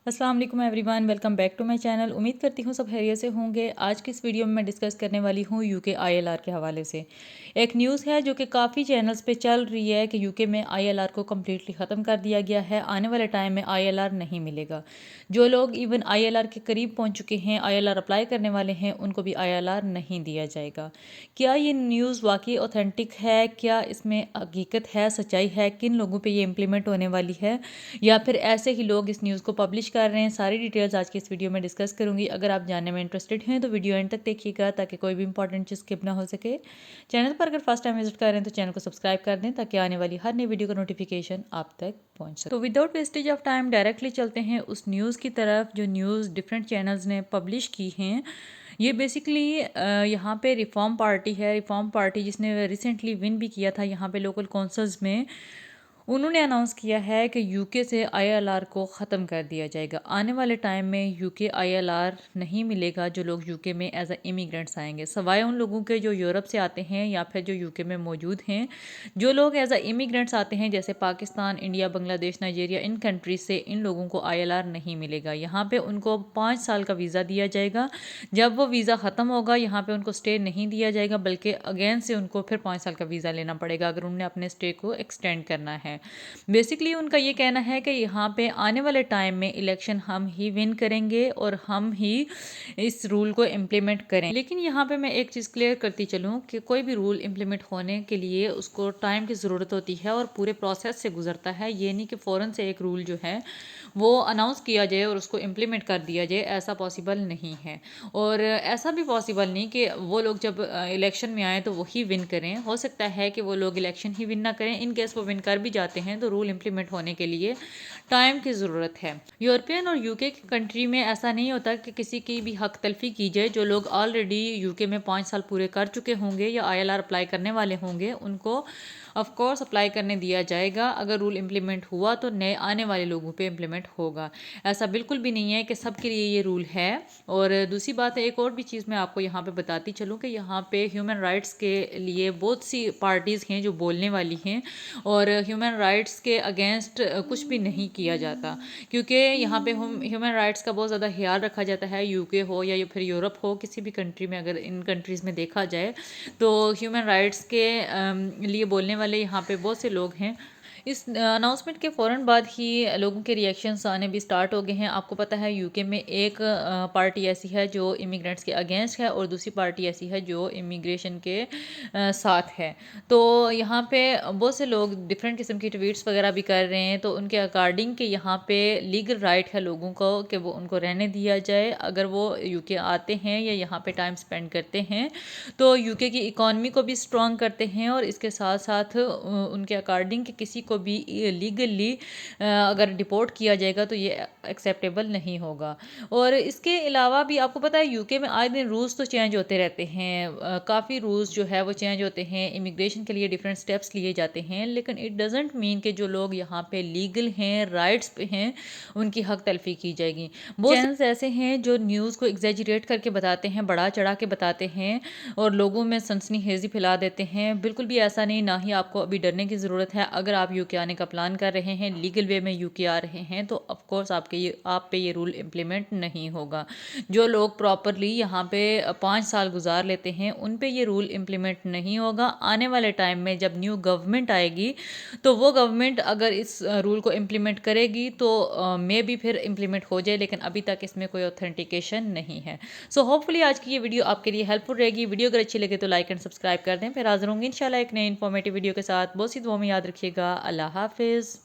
अस्सलाम वालेकुम everyone, welcome back to my channel. उम्मीद करती हूँ सब खैरियत से होंगे। आज की इस वीडियो में मैं डिस्कस करने वाली हूँ यूके आईएलआर के हवाले से। एक न्यूज़ है जो कि काफ़ी चैनल्स पे चल रही है कि यूके में आईएलआर को कम्प्लीटली ख़त्म कर दिया गया है। आने वाले टाइम में आईएलआर नहीं मिलेगा। जो लोग इवन आईएलआर के करीब पहुँच चुके हैं, आईएलआर अप्लाई करने वाले हैं, उनको भी आईएलआर नहीं दिया जाएगा। क्या ये न्यूज़ वाकई ऑथेंटिक है? क्या इसमें हकीकत है, सच्चाई है? किन लोगों पर ये इम्प्लीमेंट होने वाली है, या फिर ऐसे ही लोग इस न्यूज़ को पब्लिश कर रहे हैं? सारी डिटेल्स आज की इस वीडियो में डिस्कस करूंगी। अगर आप जानने में इंटरेस्टेड हैं तो वीडियो एंड तक देखिएगा ताकि कोई भी इंपॉर्टेंट चीज़ स्किप ना हो सके। चैनल पर अगर फर्स्ट टाइम विजिट कर रहे हैं तो चैनल को सब्सक्राइब कर दें ताकि आने वाली हर नई वीडियो का नोटिफिकेशन आप तक पहुंच सके। तो without wastage of time directly चलते हैं उस न्यूज़ की तरफ जो न्यूज़ डिफरेंट चैनल्स ने पब्लिश की हैं। ये बेसिकली यहाँ पे रिफॉर्म पार्टी है। रिफॉर्म पार्टी जिसने रिसेंटली विन भी किया था यहाँ पे लोकल कौंसल्स में, उन्होंने अनाउंस किया है कि यूके से आईएलआर को ख़त्म कर दिया जाएगा। आने वाले टाइम में यूके आईएलआर नहीं मिलेगा जो लोग यूके में एज अ इमिग्रेंट्स आएंगे, सवाए उन लोगों के जो यूरोप से आते हैं या फिर जो यूके में मौजूद हैं। जो लोग एज अ इमिग्रेंट्स आते हैं जैसे पाकिस्तान, इंडिया, बांग्लादेश, नाइजीरिया, इन कंट्रीज से, इन लोगों को आईएलआर नहीं मिलेगा। यहाँ पे उनको 5 साल का वीज़ा दिया जाएगा। जब वो वीज़ा ख़त्म होगा यहाँ पे उनको स्टे नहीं दिया जाएगा, बल्कि अगेन से उनको फिर 5 साल का वीज़ा लेना पड़ेगा अगर उन्होंने अपने स्टे को एक्सटेंड करना है। बेसिकली उनका ये कहना है कि यहाँ पे आने वाले टाइम में इलेक्शन हम ही विन करेंगे और हम ही इस रूल को इम्प्लीमेंट करें। लेकिन यहाँ पे मैं एक चीज़ क्लियर करती चलूँ कि कोई भी रूल इम्प्लीमेंट होने के लिए उसको टाइम की ज़रूरत होती है और पूरे प्रोसेस से गुजरता है। ये नहीं कि फ़ौरन से एक रूल जो है वो अनाउंस किया जाए और उसको इम्प्लीमेंट कर दिया जाए, ऐसा पॉसिबल नहीं है। और ऐसा भी पॉसिबल नहीं कि वो लोग जब इलेक्शन में आए तो वही विन करें। हो सकता है कि वो लोग इलेक्शन ही विन ना करें। इन केस वो विन कर भी जाते हैं तो रूल इम्प्लीमेंट होने के लिए टाइम की ज़रूरत है। यूरोपियन और यूके की कंट्री में ऐसा नहीं होता कि किसी की भी हक तलफी की जाए। जो लोग ऑलरेडी यूके में 5 साल पूरे कर चुके होंगे या आईएलआर अप्लाई करने वाले होंगे उनको ऑफ कोर्स अप्लाई करने दिया जाएगा। अगर रूल इम्प्लीमेंट हुआ तो नए आने वाले लोगों पे इम्प्लीमेंट होगा। ऐसा बिल्कुल भी नहीं है कि सबके लिए ये रूल है। और दूसरी बात है, एक और भी चीज़ मैं आपको यहाँ पे बताती चलूँ कि यहाँ पे ह्यूमन राइट्स के लिए बहुत सी पार्टीज़ हैं जो बोलने वाली हैं और ह्यूमन राइट्स के अगेंस्ट कुछ भी नहीं किया जाता, क्योंकि यहाँ पे हम ह्यूमन राइट्स का बहुत ज़्यादा ख्याल रखा जाता है। यूके हो या फिर यूरोप हो, किसी भी कंट्री में अगर इन कंट्रीज़ में देखा जाए तो ह्यूमन राइट्स के लिए बोलने वाले यहाँ पे बहुत से लोग हैं। इस अनाउंसमेंट के फ़ौरन बाद ही लोगों के रिएक्शंस आने भी स्टार्ट हो गए हैं। आपको पता है यूके में एक पार्टी ऐसी है जो इमिग्रेंट्स के अगेंस्ट है और दूसरी पार्टी ऐसी है जो इमिग्रेशन के साथ है। तो यहाँ पे बहुत से लोग डिफरेंट किस्म की ट्वीट्स वगैरह भी कर रहे हैं। तो उनके अकॉर्डिंग कि यहाँ पे लीगल राइट है लोगों को कि वो उनको रहने दिया जाए अगर वो यूके आते हैं या यहाँ पे टाइम स्पेंड करते हैं, तो यूके की इकॉनमी को भी स्ट्रॉन्ग करते हैं और इसके साथ साथ उनके अकॉर्डिंग कि किसी को भी लीगली अगर डिपोर्ट किया जाएगा तो ये एक्सेप्टेबल नहीं होगा। और इसके अलावा भी आपको पता है यूके में आए दिन रूल्स तो चेंज होते रहते हैं। काफ़ी रूल्स जो है वो चेंज होते हैं, इमिग्रेशन के लिए डिफरेंट स्टेप्स लिए जाते हैं। लेकिन इट डजेंट मीन कि जो लोग यहाँ पे लीगल हैं, राइट्स पे हैं, उनकी हक तलफी की जाएगी। बहुत चैनल्स ऐसे हैं जो न्यूज़ को एग्जैजरेट करके बताते हैं, बढ़ा चढ़ा के बताते हैं और लोगों में सनसनीखेज़ी फैला देते हैं। बिल्कुल भी ऐसा नहीं, ना ही आपको अभी डरने की ज़रूरत है। अगर आप यूके आने का प्लान कर रहे हैं, लीगल वे में यूके आ रहे हैं, तो ऑफ कोर्स आप पे ये रूल इम्प्लीमेंट नहीं होगा। जो लोग प्रॉपरली यहाँ पे 5 साल गुजार लेते हैं उन पे ये रूल इम्प्लीमेंट नहीं होगा। आने वाले टाइम में जब न्यू गवर्नमेंट आएगी तो वो गवर्नमेंट अगर इस रूल को इम्प्लीमेंट करेगी तो मे बी फिर इम्प्लीमेंट हो जाए, लेकिन अभी तक इसमें कोई ऑथेंटिकेशन नहीं है। सो होपफुली आज की ये वीडियो आपके लिए हेल्पफुल रहेगी। वीडियो अगर अच्छी लगे तो लाइक एंड सब्सक्राइब कर दें। फिर हाजिर होंगे इंशाल्लाह एक नई इन्फॉर्मेटिव वीडियो के साथ। बहुत सी दुआ में याद रखिएगा। अल्लाह हाफिज़।